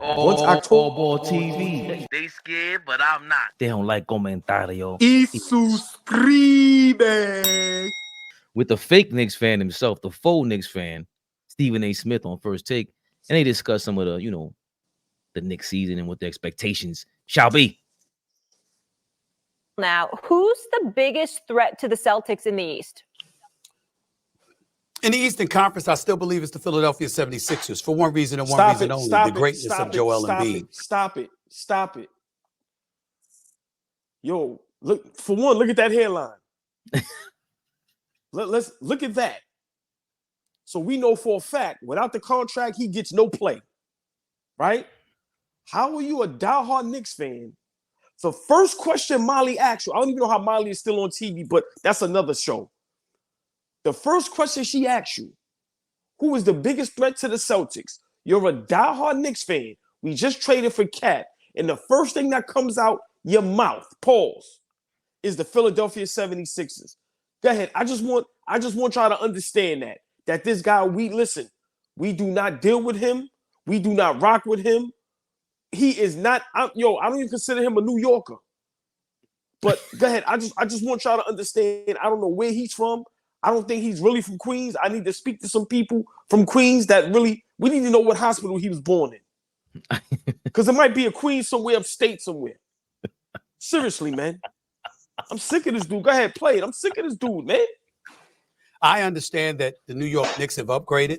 Once October, AllBall TV. They scared, but I'm not. They don't like comentario. y suscribe. With the fake Knicks fan himself, the faux Knicks fan, Stephen A. Smith on First Take, and they discuss some of the, the Knicks season and what the expectations shall be. Now, who's the biggest threat to the Celtics in the East? In the Eastern Conference, I still believe it's the Philadelphia 76ers for one reason and one reason only, the greatness of Joel Embiid. Stop it. Yo, look at that hairline. Let's look at that. So we know for a fact, without the contract, he gets no play, right? How are you a diehard Knicks fan? The first question Molly asked you, I don't even know how Molly is still on TV, but that's another show. The first question she asked you, who is the biggest threat to the Celtics? You're a diehard Knicks fan. We just traded for Cat. And the first thing that comes out your mouth, pause, is the Philadelphia 76ers. Go ahead. I just want y'all to understand that this guy, we do not deal with him. We do not rock with him. He is not, I don't even consider him a New Yorker. But go ahead. I just want y'all to understand. I don't know where he's from. I don't think he's really from Queens. I need to speak to some people from Queens that really, we need to know what hospital he was born in. Because it might be a Queens somewhere upstate somewhere. Seriously, man. I'm sick of this dude. Go ahead, play it. I'm sick of this dude, man. I understand that the New York Knicks have upgraded.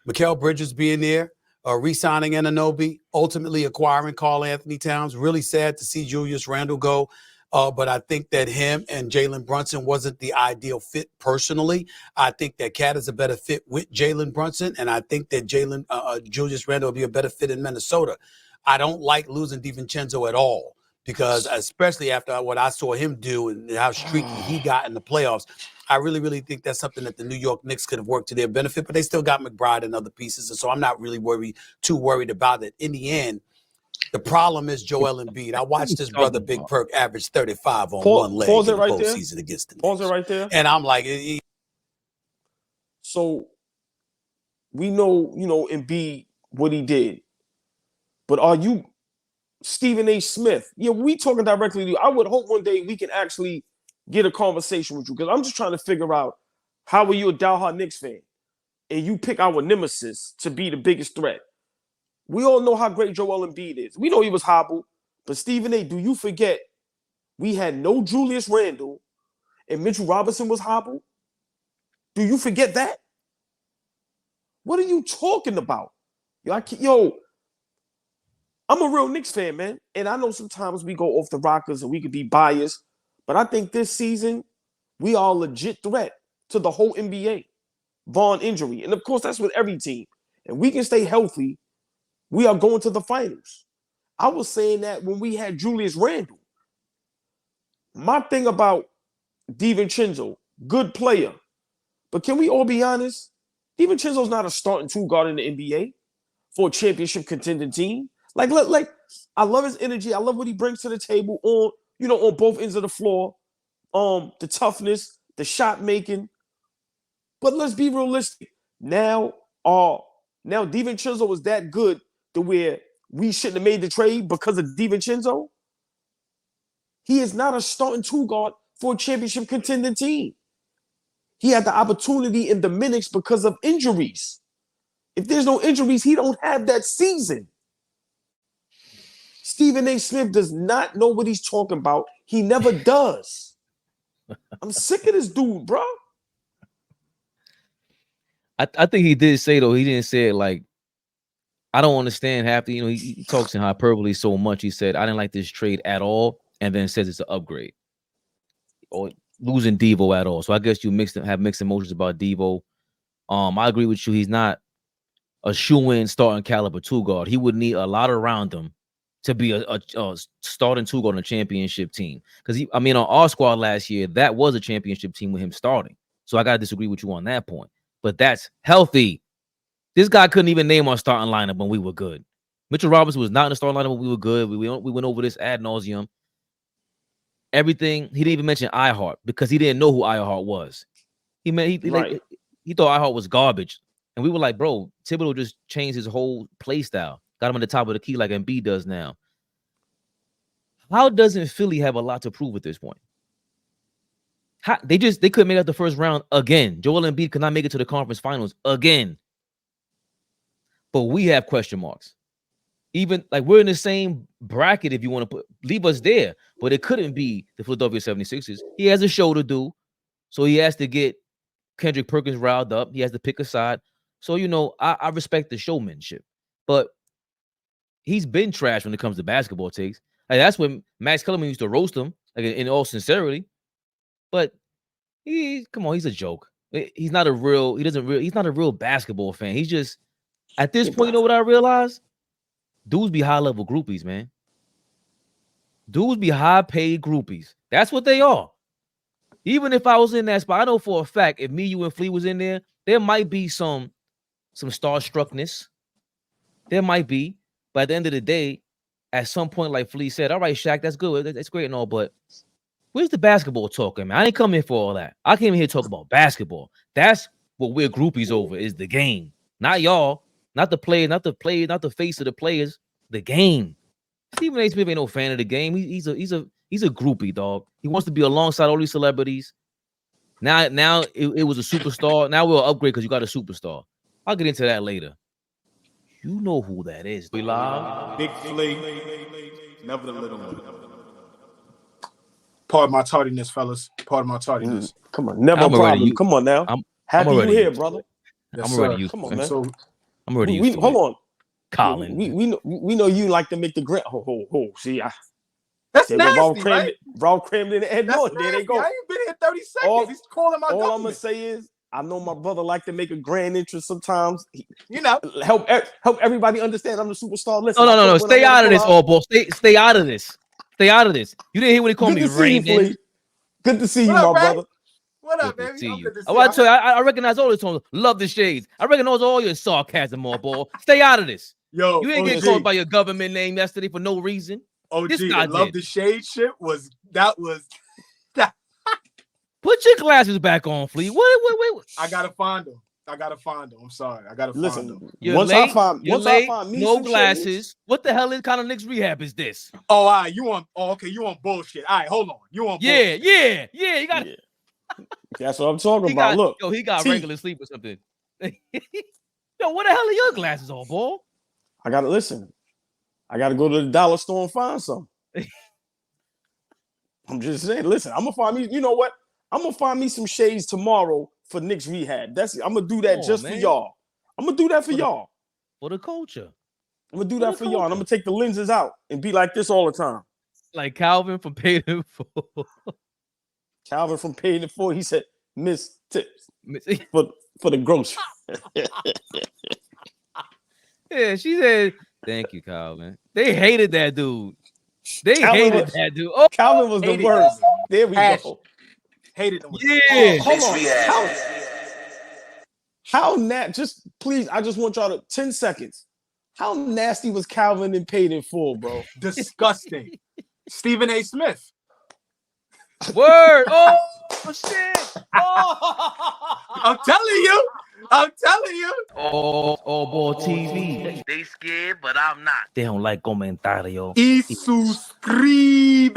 Mikal Bridges being there, re-signing Anunoby, ultimately acquiring Karl Anthony Towns. Really sad to see Julius Randle go. But I think that him and Jalen Brunson wasn't the ideal fit personally. I think that Cat is a better fit with Jalen Brunson, and I think that Julius Randle will be a better fit in Minnesota. I don't like losing DiVincenzo at all because, especially after what I saw him do and how streaky he got in the playoffs, I really, really think that's something that the New York Knicks could have worked to their benefit. But they still got McBride and other pieces, and so I'm not really too worried about it. In the end, the problem is Joel Embiid. I watched his brother Big Perk average 35 on one leg in the postseason against the Knicks. Pause it right there. And I'm like, so we know, Embiid, what he did. But are you Stephen A. Smith? Yeah, we talking directly to you. I would hope one day we can actually get a conversation with you because I'm just trying to figure out how are you a diehard Knicks fan and you pick our nemesis to be the biggest threat. We all know how great Joel Embiid is. We know he was hobbled, but Stephen A., do you forget we had no Julius Randle and Mitchell Robinson was hobbled? Do you forget that? What are you talking about? I'm a real Knicks fan, man, and I know sometimes we go off the rockers and we could be biased, but I think this season we are a legit threat to the whole NBA. Vaughn injury, and of course that's with every team. And we can stay healthy. We are going to the finals. I was saying that when we had Julius Randle. My thing about DiVincenzo, good player. But can we all be honest? DiVincenzo's not a starting two guard in the NBA for a championship contending team. Like, I love his energy. I love what he brings to the table on both ends of the floor. The toughness, the shot making. But let's be realistic. Now DiVincenzo is that good to where we shouldn't have made the trade because of DiVincenzo. He is not a starting two guard for a championship contending team. He had the opportunity in the minutes because of injuries. If there's no injuries, he don't have that season. Stephen A. Smith does not know what he's talking about. He never does. I'm sick of this dude, bro. I think he did say, though, he didn't say it like, I don't understand half the, he talks in hyperbole so much. He said, I didn't like this trade at all, and then says it's an upgrade. Or losing Devo at all. So I guess you have mixed emotions about Devo. I agree with you. He's not a shoe-in starting caliber two guard. He would need a lot around him to be a starting two guard on a championship team. Because on our squad last year, that was a championship team with him starting. So I gotta disagree with you on that point. But that's healthy. This guy couldn't even name our starting lineup when we were good. Mitchell Robinson was not in the starting lineup when we were good. We went over this ad nauseum. Everything. He didn't even mention iHeart because he didn't know who iHeart was. He thought iHeart was garbage. And we were like, bro, Thibodeau just changed his whole play style. got him at the top of the key like Embiid does now. How doesn't Philly have a lot to prove at this point? They couldn't make it out the first round again. Joel Embiid could not make it to the conference finals again. But we have question marks. Even like we're in the same bracket if you want to leave us there, but it couldn't be the Philadelphia 76ers. He has a show to do, so he has to get Kendrick Perkins riled up. He has to pick a side. So, I respect the showmanship, but he's been trash when it comes to basketball takes. Like, that's when Max Kellerman used to roast him, like in all sincerity. But he's a joke. He's not a real basketball fan. He's just, at this point, you know what I realized? Dudes be high-level groupies, man. Dudes be high-paid groupies. That's what they are. Even if I was in that spot, I know for a fact, if me, you, and Flea was in there might be some starstruckness. There might be. But at the end of the day, at some point, like Flea said, all right, Shaq, that's good. That's great and all, but where's the basketball talking, man? I ain't come here for all that. I came here to talk about basketball. That's what we're groupies over, is the game. Not y'all. Not the player, not the face of the players, the game. Stephen A. Smith ain't no fan of the game. He's a groupie, dog. He wants to be alongside all these celebrities. Now it was a superstar. Now we'll upgrade because you got a superstar. I'll get into that later. You know who that is. We live. Big Flea. Never the little one. Pardon my tardiness, fellas. Pardon my tardiness. Come on, never a problem. Come on now. Happy you here, brother. Yes, I'm ready. sir. You come on, man. So, I'm ready. Hold on, Colin. We know you like to make the grant. See, that's nasty, right? Raw crammed in the head. No, there they go. I ain't been here 30 seconds. He's calling my All government. I'm gonna say is, I know my brother like to make a grand entrance sometimes. Help everybody understand I'm the superstar. Listen, no. Stay out of this, AllBall. Stay out of this. Stay out of this. You didn't hear what he called me, Raymond. Good to see you, my brother. What up, baby? I recognize all this tones. Love the shades. I recognize all your sarcasm, AllBall. Stay out of this. Yo, you ain't get called by your government name yesterday for no reason. Oh, gee, love the shade shit was. Put your glasses back on, Flea. What? I gotta find them. I'm sorry. I gotta find them. Once I find me no some glasses. Shades. What the hell kind of Knicks Rehab is this? Oh, all right. You want bullshit. All right, hold on. You want bullshit. Yeah. You got it. That's what I'm talking about. Look. He got regular sleep or something. Yo, what the hell are your glasses, AllBall? I gotta listen. I gotta go to the dollar store and find some. I'm just saying, listen, I'm gonna find me, you know what? I'm gonna find me some shades tomorrow for Knicks Rehab. I'm gonna do that for y'all. I'm gonna do that for y'all. For the culture. I'm gonna do that for y'all. And I'm gonna take the lenses out and be like this all the time. Like Calvin from Paid in Full. Calvin from Paid in Full, he said, Miss Tips for the grocery. Yeah, she said, thank you, Calvin. They hated that dude. Hated that dude. Oh, Calvin was the worst. There we go. Hated him. Yeah. Hold on. Just please, I just want y'all to 10 seconds. How nasty was Calvin in Paid in Full, bro? Disgusting. Stephen A. Smith. Word. Oh, shit. Oh. I'm telling you. AllBall TV. They scared, but I'm not. They don't like comentario. Y suscribe.